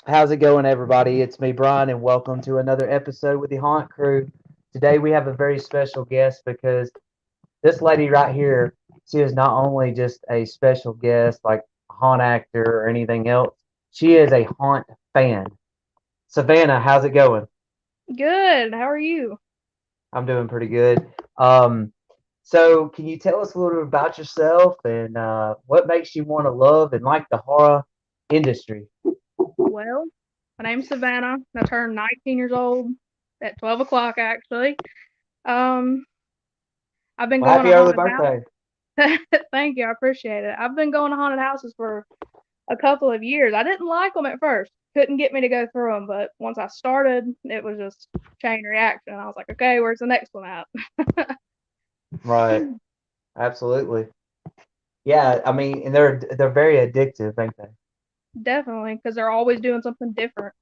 How's it going, everybody? It's me, Brian, and welcome to another episode with the Haunt Crew. Today, we have a very special guest because this lady right here, she is not only just a special guest, like a haunt actor or anything else, she is a haunt fan. Savannah, how's it going? Good. How are you? I'm doing pretty good. Um, so, can you tell us a little bit about yourself and what makes you want to love and like the horror industry? Well, my name's Savannah. I turned 19 years old at 12 o'clock, actually. Um, I've been Well, going happy to early haunted birthday. houses. Thank you. I appreciate it. I've been going to haunted houses for a couple of years. I didn't like them at first. Couldn't get me to go through them, but once I started, it was just chain reaction. I was like, okay, where's the next one at? Right. Absolutely. Yeah, I mean, and they're very addictive, ain't they? Definitely, because they're always doing something different.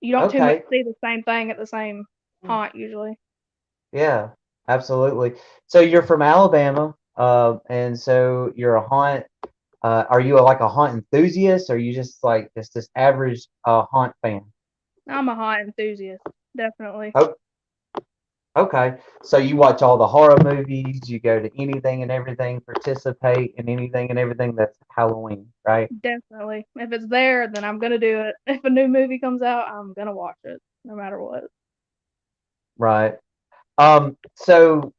You don't too much Okay. see the same thing at the same haunt usually. Yeah, absolutely. So you're from Alabama, and so you're a haunt. Are you like a haunt enthusiast, or are you just like just this average haunt fan? I'm a haunt enthusiast, definitely. Oh, okay. So you watch all the horror movies, you go to anything and everything, participate in anything and everything that's Halloween, right? Definitely. If it's there, then I'm gonna do it. If a new movie comes out, I'm gonna watch it, no matter what. Right. So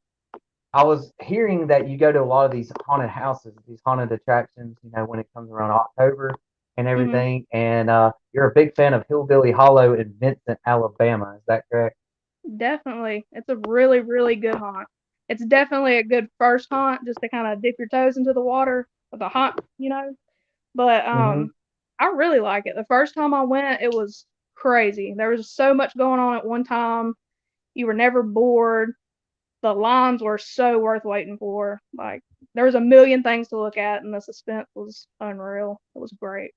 I was hearing that you go to a lot of these haunted houses, these haunted attractions, when it comes around October and Hmm. everything. And you're a big fan of Hillbilly Hollow in Vincent, Alabama. Is that correct? Definitely. It's a really, really good haunt. It's definitely a good first haunt just to kind of dip your toes into the water with a haunt. But Hmm. I really like it. The first time I went, it was crazy. There was so much going on at one time. You were never bored. The lines were so worth waiting for. Like there was a million things to look at, and the suspense was unreal. It was great.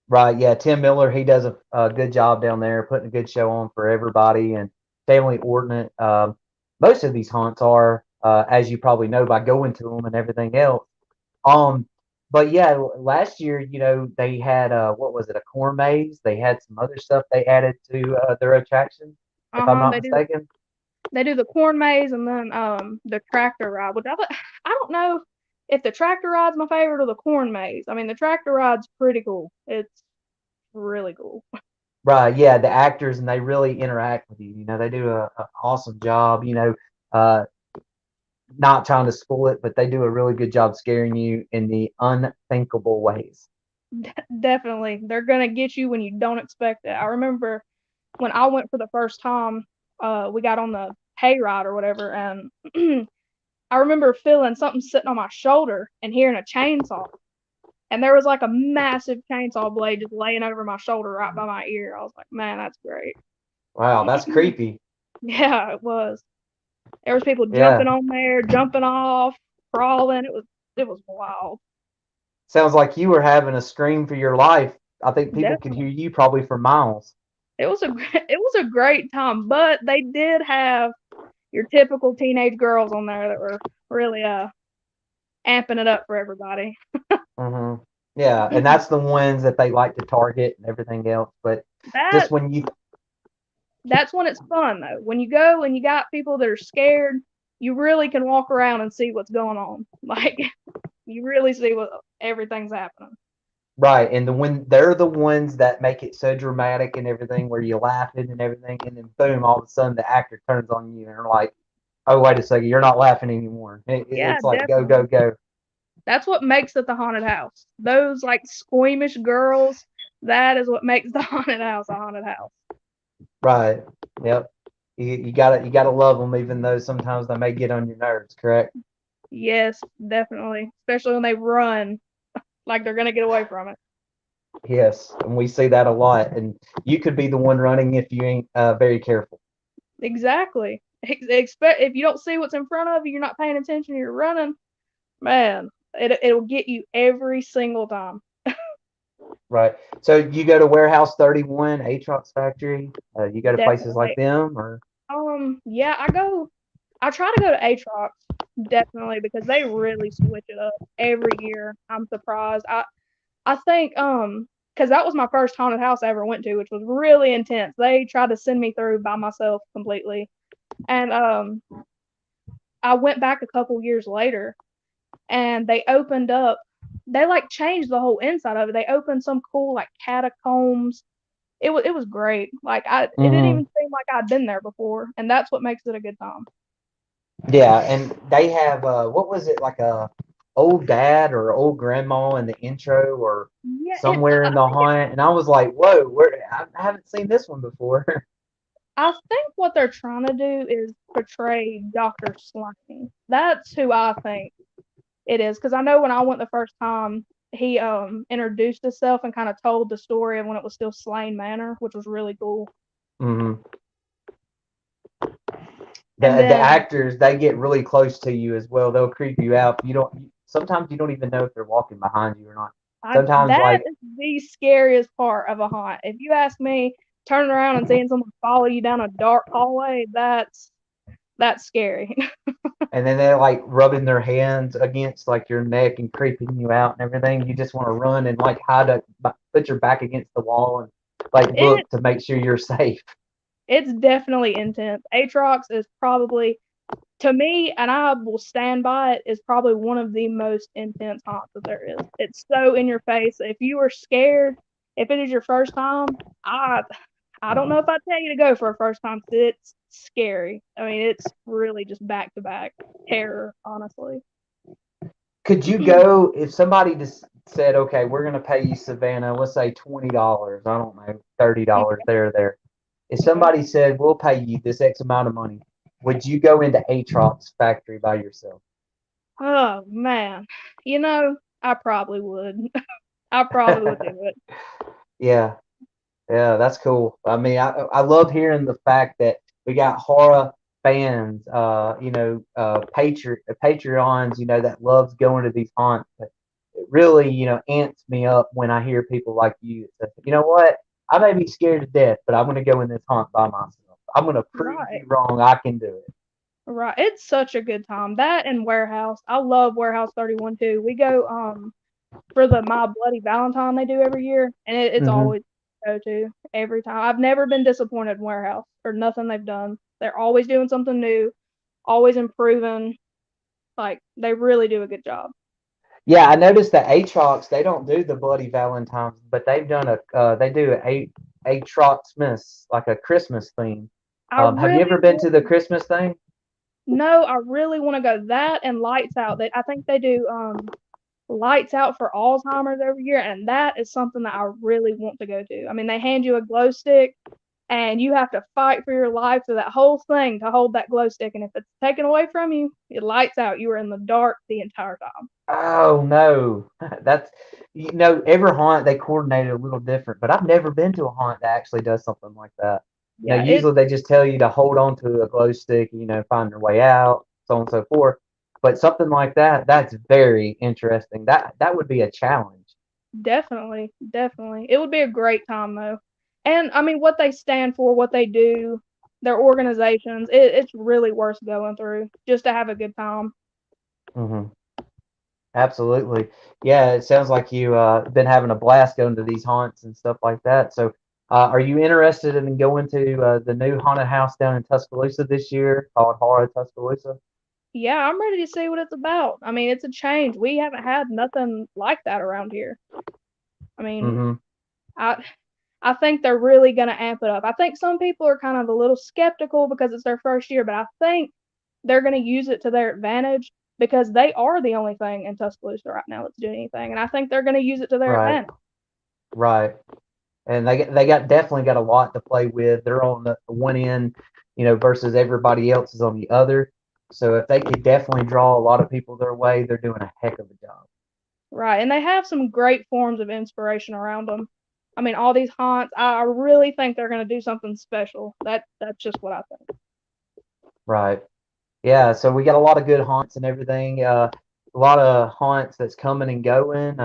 Right. Yeah. Tim Miller, he does a good job down there, putting a good show on for everybody and family ordinance. Most of these haunts are, as you probably know by going to them and everything else. Um, but yeah, last year, they had what was it, a corn maze? They had some other stuff they added to their attraction, if Uh I'm huh. not mistaken. They do the corn maze and then the tractor ride, which I don't know if the tractor ride's my favorite or the corn maze. I mean, the tractor ride's pretty cool. It's really cool. Right, yeah, the actors and they really interact with you. They do a awesome job. Uh, not trying to spoil it, but they do a really good job scaring you in the unthinkable ways. Definitely, they're gonna get you when you don't expect it. I remember when I went for the first time, we got on the hay ride or whatever, and I remember feeling something sitting on my shoulder and hearing a chainsaw. And there was like a massive chainsaw blade just laying over my shoulder right by my ear. I was like, man, that's great. Wow, that's creepy. Yeah, it was. There was people Yeah, jumping on there, jumping off, crawling. It was wild. sounds like you were having a scream for your life. I think people could Definitely. hear you probably for miles. It was a great time, but they did have your typical teenage girls on there that were really amping it up for everybody. Hmm. Yeah, and that's the ones that they like to target and everything else. But that just when you, that's when it's fun though. When you go and you got people that are scared, you really can walk around and see what's going on. Like you really see what everything's happening. right, and when they're the ones that make it so dramatic and everything, where you're laughing and everything, and then boom, all of a sudden the actor turns on you and they're like, "Oh, wait a second, you're not laughing anymore." Yeah, It's like go, go, definitely. go. That's what makes it the haunted house. Those like squeamish girls, that is what makes the haunted house a haunted house. Right. Yep. You gotta love them, even though sometimes they may get on your nerves. Correct. Yes, definitely. Especially when they run like they're gonna get away from it. Yes, and we see that a lot. And you could be the one running if you ain't very careful. Exactly. Expect if you don't see what's in front of you, you're not paying attention, you're running, man, it'll get you every single time. Right. So you go to Warehouse 31, Atrox Factory. You go to places like Definitely. them, or Yeah, I try to go to Atrox, definitely, because they really switch it up every year. I'm surprised. I think because that was my first haunted house I ever went to, which was really intense. They tried to send me through by myself completely, and I went back a couple years later, and they opened up. They like changed the whole inside of it. They opened some cool like catacombs. It was great. Like it didn't Hmm. even seem like I'd been there before, and that's what makes it a good time. Yeah, and they have what was it, like a old dad or old grandma in the intro or Yeah, somewhere in I the think it. haunt, and I was like, whoa, I haven't seen this one before. I think what they're trying to do is portray Doctor Slane. That's who I think it is, because I know when I went the first time, he introduced himself and kind of told the story of when it was still Slane Manor, which was really cool. Hmm. And The then actors, they get really close to you as well. They'll creep you out. You don't sometimes you don't even know if they're walking behind you or not. Sometimes that like is the scariest part of a haunt. If you ask me, turning around and seeing someone follow you down a dark hallway, that's scary. and then they're like rubbing their hands against like your neck and creeping you out and everything. You just want to run and like hide up, put your back against the wall and like it look to make sure you're safe. it's definitely intense. Atrox is probably, to me, and I will stand by it, is probably one of the most intense haunts that there is. It's so in your face. If you are scared, if it is your first time, I I don't know if I'd tell you to go for a first time, because it's scary. I mean, it's really just back to back terror, honestly. Could you go if somebody just said, okay, we're going to pay you, Savannah, let's say $20, I don't know, $30 there, there. If Okay. somebody said, we'll pay you this X amount of money, would you go into Atrox factory by yourself? Oh man, I probably would. I probably would do it. Yeah, yeah, that's cool. I mean, I love hearing the fact that we got horror fans, Patreons, that loves going to these haunts. But it really, amps me up when I hear people like you that say, you know what, I may be scared to death, but I'm going to go in this haunt by myself. I'm going to prove Right. you wrong. I can do it. Right. It's such a good time. That and Warehouse. I love Warehouse 31 too. We go for the My Bloody Valentine they do every year, and it's Hmm. always go to every time. I've never been disappointed in Warehouse or nothing they've done. They're always doing something new, always improving. Like they really do a good job. Yeah, I noticed that Atrox, they don't do the Bloody Valentines, but they do a Atroxmas, like a Christmas theme. I Have you really ever been to the want Christmas thing? no, I really want to go that and Lights Out. I think they do Lights Out for Alzheimer's every year, and that is something that I really want to go to. I mean, they hand you a glow stick, and you have to fight for your life through that whole thing to hold that glow stick. And if it's taken away from you, it lights out. You are in the dark the entire time. Oh no, that's every haunt they coordinate it a little different, but I've never been to a haunt that actually does something like that. Yeah, Usually they just tell you to hold on to a glow stick, find your way out, so on and so forth. But something like that, that's very interesting. That would be a challenge. definitely, definitely. It would be a great time though. And I mean, what they stand for, what they do, their organizations, it's really worth going through just to have a good time. Hmm. Absolutely. Yeah, it sounds like you been having a blast going to these haunts and stuff like that. So, are you interested in going to the new haunted house down in Tuscaloosa this year called Horror Tuscaloosa? Yeah, I'm ready to see what it's about. I mean, it's a change. We haven't had nothing like that around here. I mean, Hmm. I I think they're really going to amp it up. I think some people are kind of a little skeptical because it's their first year, but I think they're going to use it to their advantage because they are the only thing in Tuscaloosa right now that's doing anything, and I think they're going to use it to their Right, advantage. right. And they got definitely got a lot to play with. They're on the one end, versus everybody else is on the other. So if they could definitely draw a lot of people their way, they're doing a heck of a job. Right, and they have some great forms of inspiration around them. I mean, all these haunts, I really think they're going to do something special. That's just what I think. Right. Yeah, so we got a lot of good haunts and everything. A lot of haunts that's coming and going.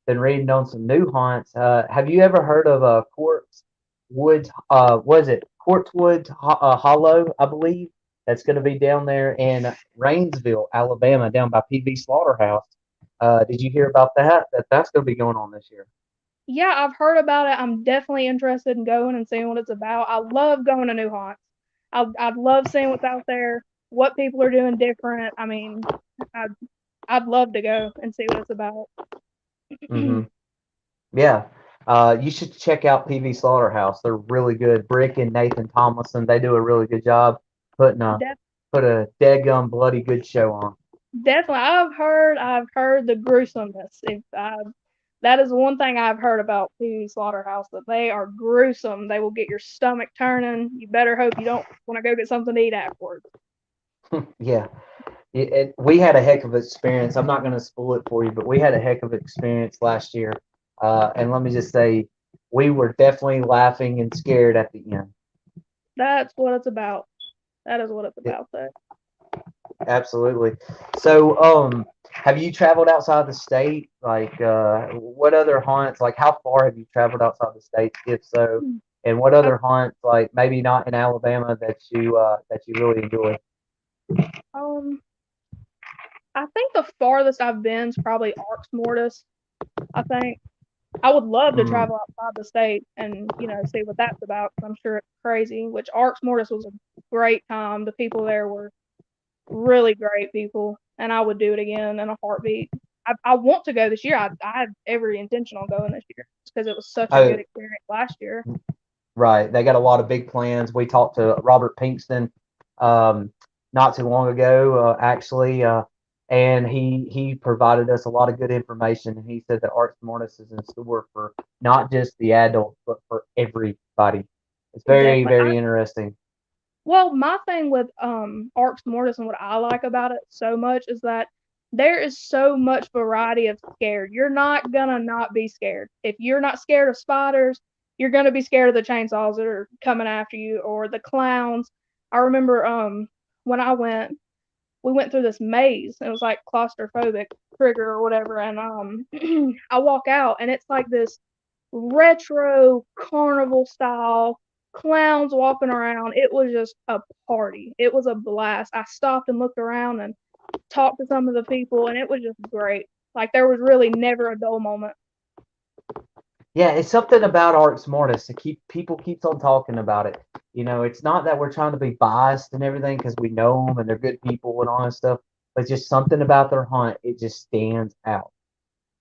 Been reading on some new haunts. Have you ever heard of Quartz Woods? Was it Quartzwood Hollow? I believe that's going to be down there in Rainsville, Alabama, down by PV Slaughterhouse. Did you hear about that? That's going to be going on this year. Yeah, I've heard about it. I'm definitely interested in going and seeing what it's about. I love going to new haunts. I'd love seeing what's out there, what people are doing different. I mean, I'd I'd love to go and see what it's about. Hmm. Yeah. You should check out PV Slaughterhouse. They're really good. Brick and Nathan Tomlinson, they do a really good job putting a Def- put a dead gum bloody good show on. Definitely, I've heard the gruesomeness. If that is one thing I've heard about PV Slaughterhouse, that they are gruesome. They will get your stomach turning. You better hope you don't want to go get something to eat afterwards. Yeah. We had a heck of an experience. I'm not going to spoil it for you, but we had a heck of an experience last year. And let me just say, we were definitely laughing and scared at the end. That's what it's about. That is what it's It, about. Though. absolutely. So, have you traveled outside the state? Like, what other haunts? Like, how far have you traveled outside the state, if so? And what I, other haunts, like maybe not in Alabama, that you really enjoy? um, I think the farthest I've been is probably Arx Mortis. I think I would love to Mm, travel outside the state and see what that's about. 'Cause I'm sure it's crazy. Which Arx Mortis was a great time. The people there were really great people, and I would do it again in a heartbeat. I want to go this year. I have every intention on going this year because it was such a good oh, experience last year. right. They got a lot of big plans. We talked to Robert Pinkston um, not too long ago, actually, and he provided us a lot of good information. And he said that Arts Mortis is in store for not just the adults, but for everybody. It's very, Definitely. very interesting. Well, my thing with Arx Mortis and what I like about it so much is that there is so much variety of scared. You're not gonna not be scared. If you're not scared of spiders, you're gonna be scared of the chainsaws that are coming after you or the clowns. I remember when we went through this maze. It was like claustrophobic trigger or whatever, and I walk out and it's like this retro carnival style clowns walking around. It was just a party. It was a blast. I stopped and looked around and talked to some of the people, and it was just great. Like there was really never a dull moment. Yeah, it's something about Arts Mortis to keep people keeps on talking about it. It's not that we're trying to be biased and everything because we know them and they're good people and all that stuff, but just something about their hunt. It just stands out.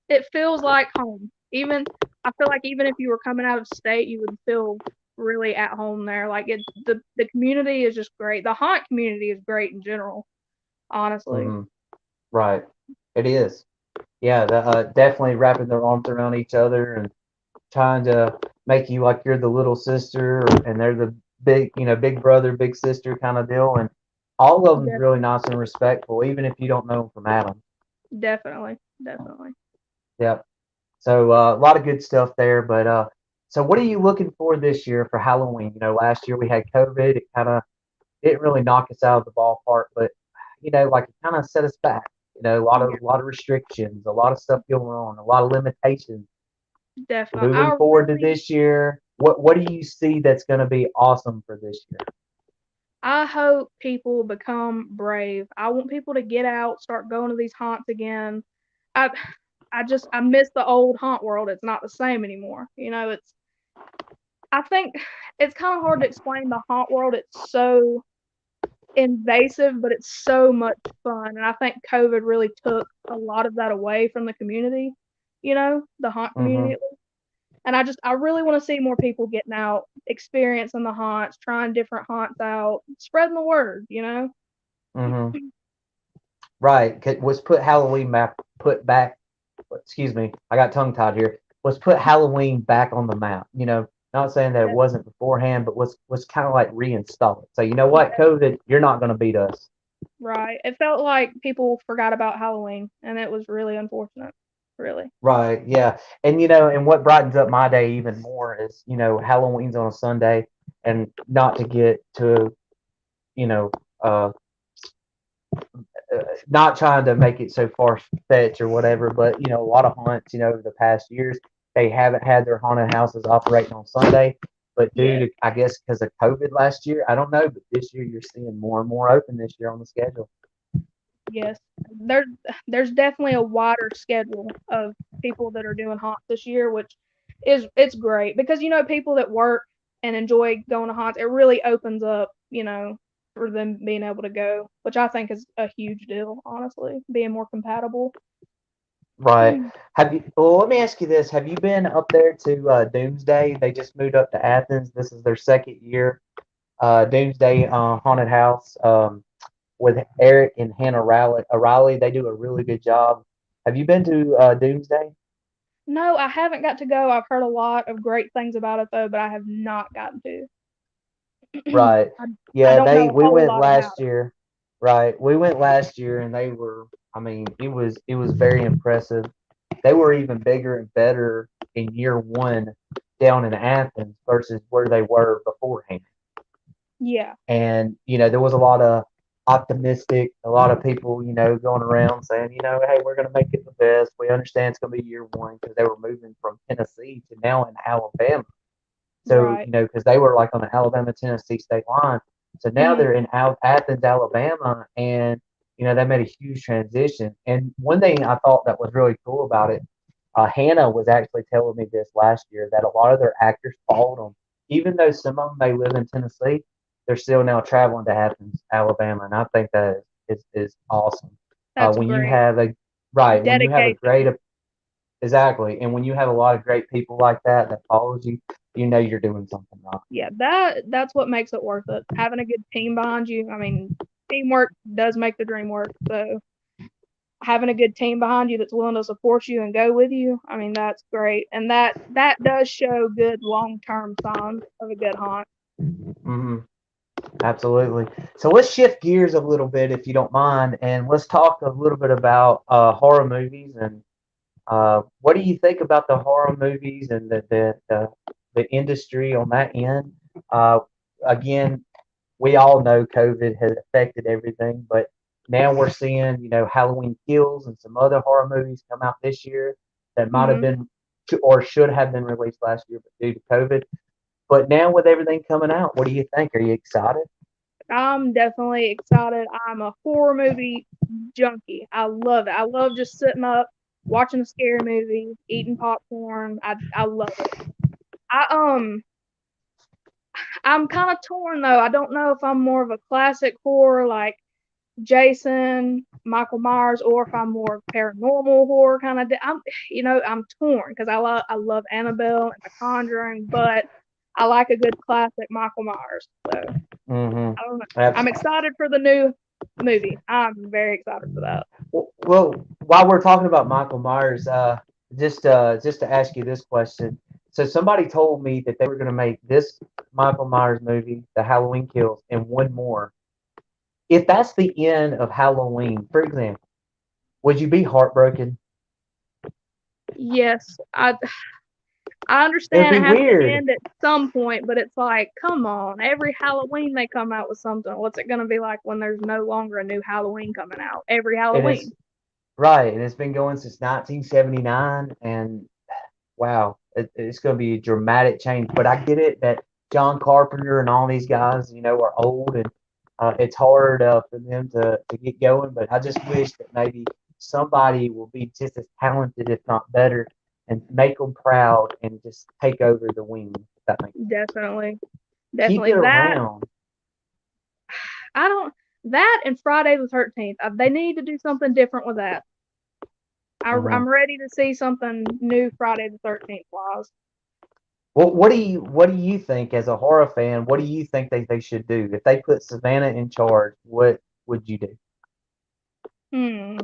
It feels like home. Even I feel like even if you were coming out of state, you would feel really at home there. Like the community is just great. The haunt community is great in general, honestly. Hmm. Right. It is. Yeah, definitely wrapping their arms around each other and trying to make you like you're the little sister and they're the big brother, big sister kind of deal. And all of them's De- really nice and respectful, even if you don't know them from Adam. definitely, definitely. Yep. So a lot of good stuff there. But so what are you looking for this year for Halloween? Last year we had COVID. It kind of didn't really knock us out of the ballpark, but like it kind of set us back. A lot Yeah, of restrictions, a lot of stuff going on, a lot of limitations. definitely. Moving I forward to really this year, what do you see that's going to be awesome for this year? I hope people become brave. I want people to get out, start going to these haunts again. I I miss the old haunt world. It's not the same anymore. It's I think it's kind of hard to explain the haunt world. It's so invasive, but it's so much fun. And I think COVID really took a lot of that away from the community, the haunt Mm-hmm. community. And I really want to see more people getting out, experiencing the haunts, trying different haunts out, spreading the word. Mm-hmm. Right. Was put Halloween map put back. Excuse me, I got tongue tied here. Was put Halloween back on the map. Not saying that it Yeah, wasn't beforehand, but was kind of like reinstall it. So you know what, yeah, COVID, you're not going to beat us. right. It felt like people forgot about Halloween, and it was really unfortunate. Really. Right. Yeah. And and what brightens up my day even more is Halloween's on a Sunday, and not to get to you know uh not trying to make it so far fetched or whatever, but a lot of haunts, over the past years, they haven't had their haunted houses operating on Sunday. But due Yes, to, I guess, because of COVID last year, I don't know, but this year you're seeing more and more open this year on the schedule. yes. There's definitely a wider schedule of people that are doing haunts this year, which is it's great because people that work and enjoy going to haunts, it really opens up, for them being able to go, which I think is a huge deal, honestly, being more compatible. Right. Have you? Well, let me ask you this: have you been up there to Doomsday? They just moved up to Athens. This is their second year. Doomsday Haunted House with Eric and Hannah Riley. They do a really good job. Have you been to Doomsday? No, I haven't got to go. I've heard a lot of great things about it though, but I have not gotten to. Right. I, I Yeah, don't know they a we whole went lot about last year. Right. We went last year and they were I mean, it was very impressive. They were even bigger and better in year one down in Athens versus where they were beforehand. it. Yeah. And, there was a lot of optimistic, a lot of people, going around saying, hey, we're going to make it the best. We understand it's going to be year one because they were moving from Tennessee to now in Alabama. So, Right. because they were like on the Alabama Tennessee state line. So now Mhm. they're in Athens, Alabama, and they made a huge transition. And one thing I thought that was really cool about it, Hannah was actually telling me this last year that a lot of their actors followed them, even though some of them may live in Tennessee, they're still now traveling to Athens, Alabama, and I think that is awesome. That's When you great. have a right, when you have a great Dedication. exactly, and when you have a lot of great people like that follows you, you know you're doing something right. Yeah, that's what makes it worth it. Having a good team behind you. I mean, teamwork does make the dream work. So having a good team behind you that's willing to support you and go with you, I mean, that's great. And that does show good long-term signs of a good hunt. Hmm. Absolutely. So let's shift gears a little bit, if you don't mind, and let's talk a little bit about horror movies and what do you think about the horror movies and the industry on that end? Uh, Again, we all know COVID has affected everything, but now we're seeing, Halloween Kills and some other horror movies come out this year that might have Mhm. been or should have been released last year, but due to COVID. But now with everything coming out, what do you think? Are you excited? I'm definitely excited. I'm a horror movie junkie. I love it. I love just sitting up, watching a scary movie, eating popcorn. I love it. I I'm kind of torn though. I don't know if I'm more of a classic horror like Jason, Michael Myers, or if I'm more paranormal horror kind of. I'm torn because I love Annabelle and The Conjuring, but I like a good classic Michael Myers. So Mm-hmm. I don't know. I'm Absolutely. excited for the new movie. I'm very excited for that. Well, while we're talking about Michael Myers, just to ask you this question. So somebody told me that they were going to make this Michael Myers movie, The Halloween Kills, and one more. If that's the end of Halloween, for example, would you be heartbroken? Yes, I It would understand be it has to weird. end at some point, but it's like, come on, every Halloween they come out with something. What's it gonna be like when there's no longer a new Halloween coming out every And it's Halloween? right, and it's been going since 1979, and wow, it's going to be a dramatic change. But I get it that John Carpenter and all these guys, are old and it's hard for them to get going. But I just wish that maybe somebody will be just as talented, if not better, and make them proud and just take over the wing. If that makes sense. Definitely, Keep definitely. it around. I don't that and Friday the 13th. They need to do something different with that. Hmm. I'm ready to see something new Friday the 13th wise. Well, what do you think as a horror fan? What do you think they should do if they put Savannah in charge? What would you do? Hmm,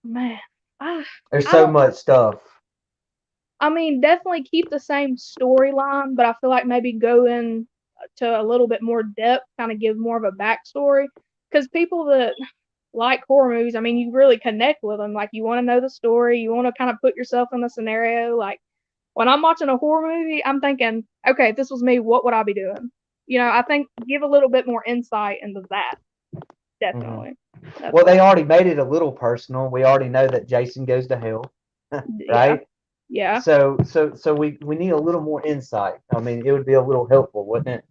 man, I There's I so don't know. much stuff. I mean, definitely keep the same storyline, but I feel like maybe go in to a little bit more depth, kind of give more of a backstory. Because people that like horror movies, I mean, you really connect with them. Like, you want to know the story, you want to kind of put yourself in the scenario. Like, when I'm watching a horror movie, I'm thinking, okay, if this was me, what would I be doing? I think give a little bit more insight into that. Hmm. Definitely. That's Well, what they I already made it a little personal. We already know that Jason goes to hell, Yeah. right? Yeah. So we need a little more insight. I mean, it would be a little helpful, wouldn't it?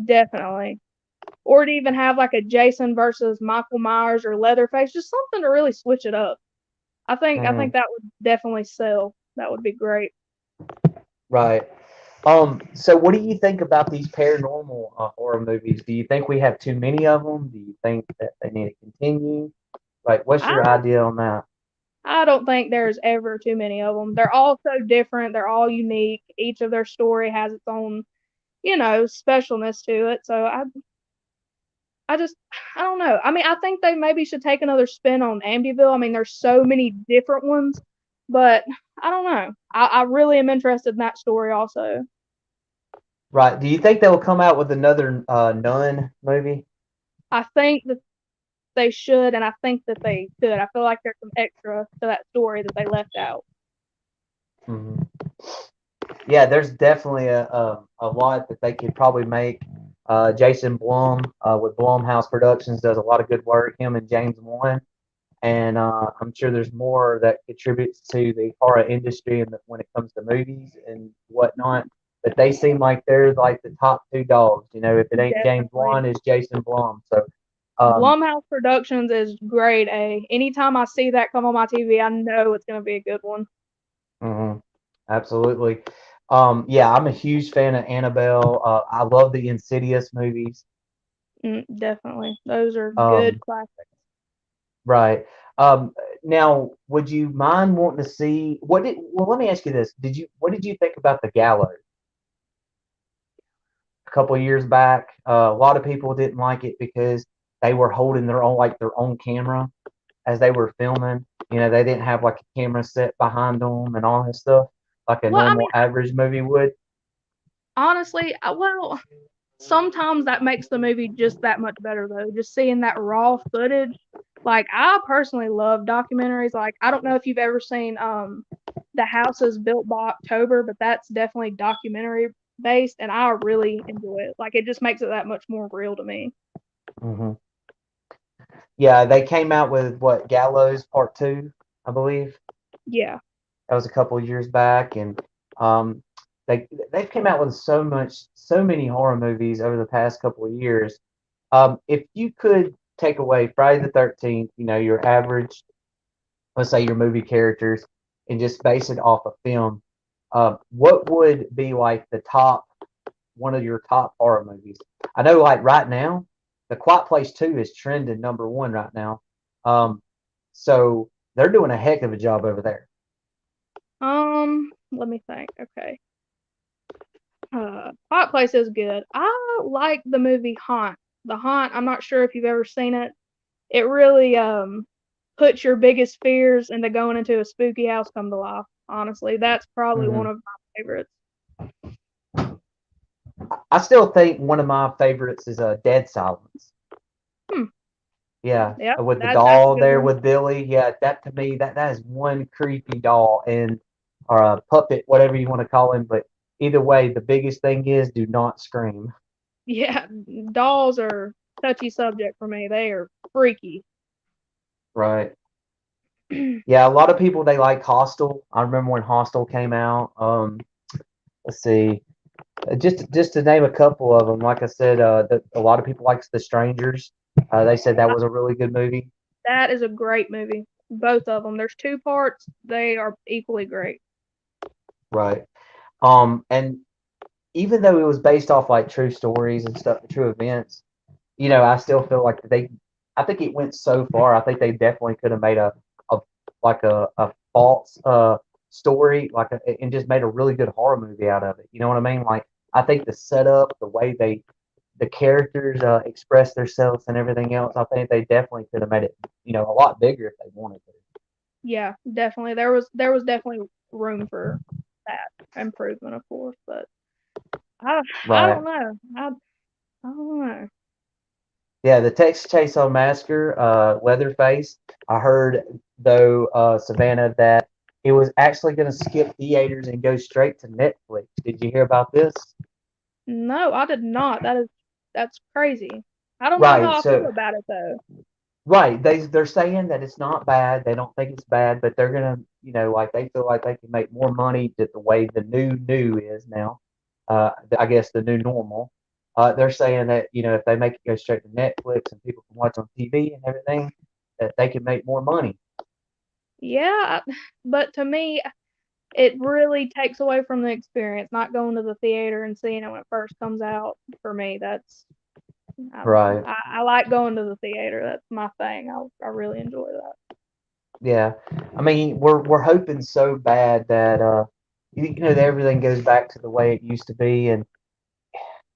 Definitely. Or to even have like a Jason versus Michael Myers or Leatherface, just something to really switch it up. I think Hmm. that would definitely sell. That would be great. Right. So what do you think about these paranormal horror movies? Do you think we have too many of them? Do you think that they need to continue? Like, what's I your idea on that? I don't think there's ever too many of them. They're all so different. They're all unique. Each of their story has its own, specialness to it. So I just, I don't know. I mean, I think they maybe should take another spin on Amityville. I mean, there's so many different ones, but I don't know. I really am interested in that story also. Right. Do you think they'll come out with another Nun movie? I think that they should, and I think that they could. I feel like there's some extra to that story that they left out. Hmm. Yeah, there's definitely a lot that they could probably make. Jason Blum with Blumhouse Productions does a lot of good work. Him and James Wan, and I'm sure there's more that contributes to the horror industry and when it comes to movies and whatnot. But they seem like they're like the top two dogs. You know, if it ain't James Definitely. Wan, it's Jason Blum. So, um, Blumhouse Productions is grade A. Anytime I see that come on my TV, I know it's going to be a good one. mhm, absolutely. Yeah, I'm a huge fan of Annabelle. I love the Insidious movies. Definitely. Those are good Um, classics. right. Um, Now, would you mind wanting to see what did? Well, let me ask you this: what did you think about the Gallows a couple of years back? A lot of people didn't like it because they were holding their own camera as they were filming. You know, they didn't have like a camera set behind them and all this stuff like a Well, I mean, normal average movie would. honestly, sometimes that makes the movie just that much better though. Just seeing that raw footage. Like I personally love documentaries. Like I don't know if you've ever seen The House is Built by October, but that's definitely documentary based and I really enjoy it. Like it just makes it that much more real to me. Hmm. Yeah, they came out with what Gallows Part Two, I believe. Yeah. That was a couple of years back, and um, they've came out with so many horror movies over the past couple of years. If you could take away Friday the 13th, you know, your average, let's say your movie characters, and just base it off a film, what would be like one of your top horror movies? I know, like right now, The Quiet Place 2 is trending number one right now. Um, so they're doing a heck of a job over there. Let me think. Okay. Hot Place is good. I like the movie Haunt. The Haunt, I'm not sure if you've ever seen it. It really puts your biggest fears into going into a spooky house come to life. Honestly, that's probably Hmm. one of my favorites. I still think one of my favorites is Dead Silence. Hmm. Yeah, Yep, with the that's a doll good there one. with Billy. Yeah, that to me that is one creepy doll and or a puppet, whatever you want to call him. But either way, the biggest thing is do not scream. Yeah, dolls are touchy subject for me. They are freaky. Right. Yeah, a lot of people they like Hostel. I remember when Hostel came out. Let's see, just to name a couple of them. Like I said, a lot of people likes The Strangers. They said that was a really good movie. That is a great movie. Both of them. There's two parts. They are equally great. Right. And even though it was based off like true stories and stuff, true events, you know, I still feel like I think it went so far. I think they definitely could have made a a false story, and just made a really good horror movie out of it. You know what I mean? Like, I think the setup, the way the characters express themselves and everything else, I think they definitely could have made it, you know, a lot bigger if they wanted to. Yeah, definitely. There was definitely room for that improvement, of course, but I I Right. don't know. I don't know. Yeah, the Texas Chainsaw Massacre, Leatherface. I heard though, Savannah, that it was actually going to skip theaters and go straight to Netflix. Did you hear about this? No, I did not. That's crazy. I don't know how Right. I feel So, about it though. right, they're saying that it's not bad. They don't think it's bad, but they're gonna, you know, like they feel like they can make more money the way the new is now. I guess the new normal. They're saying that you know if they make it go straight to Netflix and people can watch on TV and everything, that they can make more money. Yeah, but to me, it really takes away from the experience. Not going to the theater and seeing it when it first comes out for me. That's I don't know. Right. I like going to the theater. That's my thing. I really enjoy that. Yeah. I mean, we're hoping so bad that that everything goes back to the way it used to be, and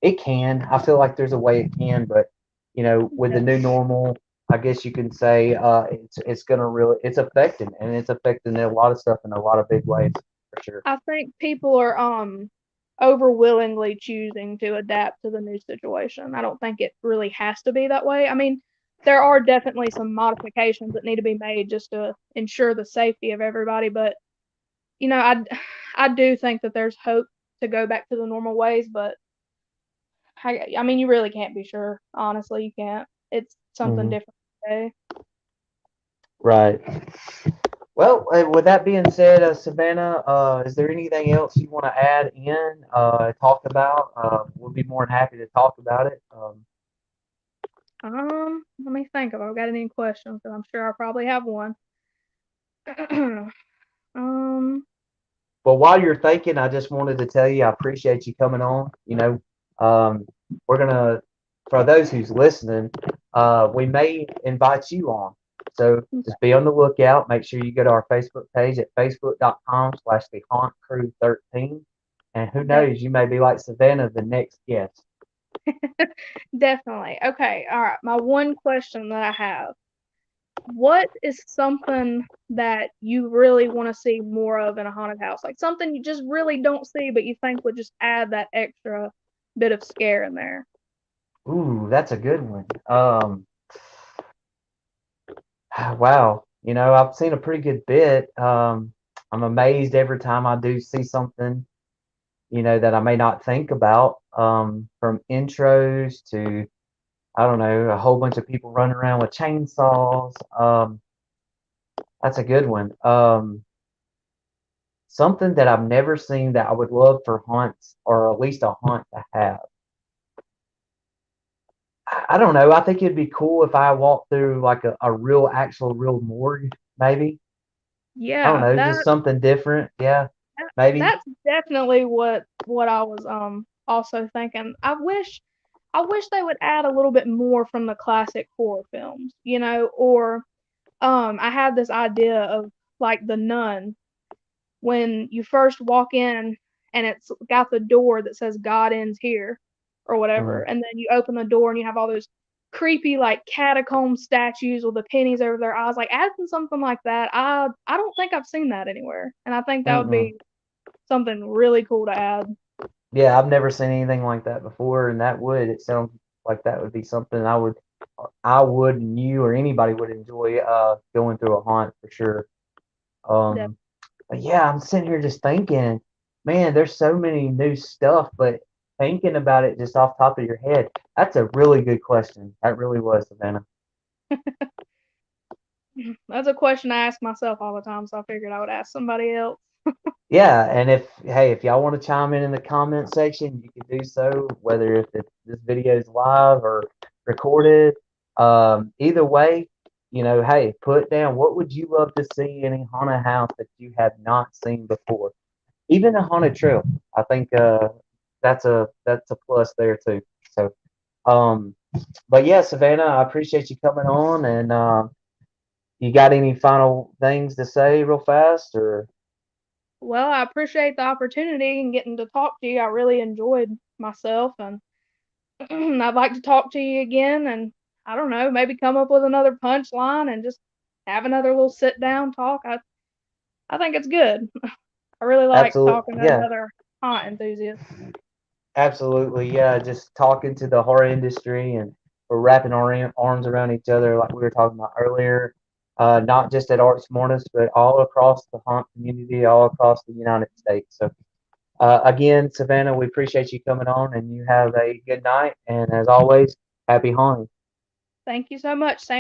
it can. I feel like there's a way it can, but with the new Definitely. normal, I guess you can say it's gonna really it's affecting, and it's affecting a lot of stuff in a lot of big ways for sure. I think people are overwillingly choosing to adapt to the new situation. I don't think it really has to be that way. I mean, there are definitely some modifications that need to be made just to ensure the safety of everybody, but you know, I do think that there's hope to go back to the normal ways, but I mean, you really can't be sure. Honestly, you can't. It's something Hmm. different today. Right. Well, with that being said, Savannah, is there anything else you want to add in, talk about? We'll be more than happy to talk about it. Let me think if I've got any questions, and I'm sure I probably have one. um, But while you're thinking, I just wanted to tell you I appreciate you coming on. Um, we're gonna, for those who's listening, we may invite you on. So just be on the lookout. Make sure you go to our Facebook page at facebook.com/the Haunt Crew 13. And who def- knows, you may be like Savannah, the next guest. definitely. Okay, all right. My one question that I have: what is something that you really want to see more of in a haunted house? Like something you just really don't see, but you think would just add that extra bit of scare in there. Ooh, that's a good one. Wow. I've seen a pretty good bit. I'm amazed every time I do see something that I may not think about, from intros to, I don't know, a whole bunch of people running around with chainsaws. That's a good one. Something that I've never seen that I would love for haunts, or at least a haunt to have. I don't know. I think it'd be cool if I walked through like a real, actual, real morgue, maybe. I don't Yeah, know, just something different. Yeah, maybe. that's definitely what I was also thinking. I wish they would add a little bit more from the classic horror films, or I had this idea of like The Nun when you first walk in and it's got the door that says God ends here or whatever, Mm, and then you open the door and you have all those creepy like catacomb statues with the pennies over their eyes. Like adding something like that, I don't think I've seen that anywhere, and I think that would mm-mm. be something really cool to add. Yeah, I've never seen anything like that before, and it sounds like that would be something I would, and you or anybody would enjoy going through a haunt for sure. Def- Um, but yeah, I'm sitting here just thinking, man, there's so many new stuff, but thinking about it just off the top of your head, that's a really good question. That really was, Savannah. That's a question I ask myself all the time, so I figured I would ask somebody else. Yeah, and if y'all want to chime in the comment section, you can do so, whether if this video is live or recorded. Either way, hey, put down what would you love to see in a haunted house that you have not seen before. Even a haunted trail. I think that's a plus there too. So, um, but yeah, Savannah, I appreciate you coming on, and you got any final things to say real fast, or? Well, I appreciate the opportunity and getting to talk to you. I really enjoyed myself, and I'd like to talk to you again, and I don't know, maybe come up with another punchline and just have another little sit down talk. I think it's good. I really like talking Absolutely, to yeah. another haunt enthusiast. Absolutely, yeah. Just talking to the horror industry, and we're wrapping our arms around each other, like we were talking about earlier. Not just at Arts Mortis, but all across the haunt community, all across the United States. So, again, Savannah, we appreciate you coming on, and you have a good night. And as always, happy haunting. Thank you so much. Same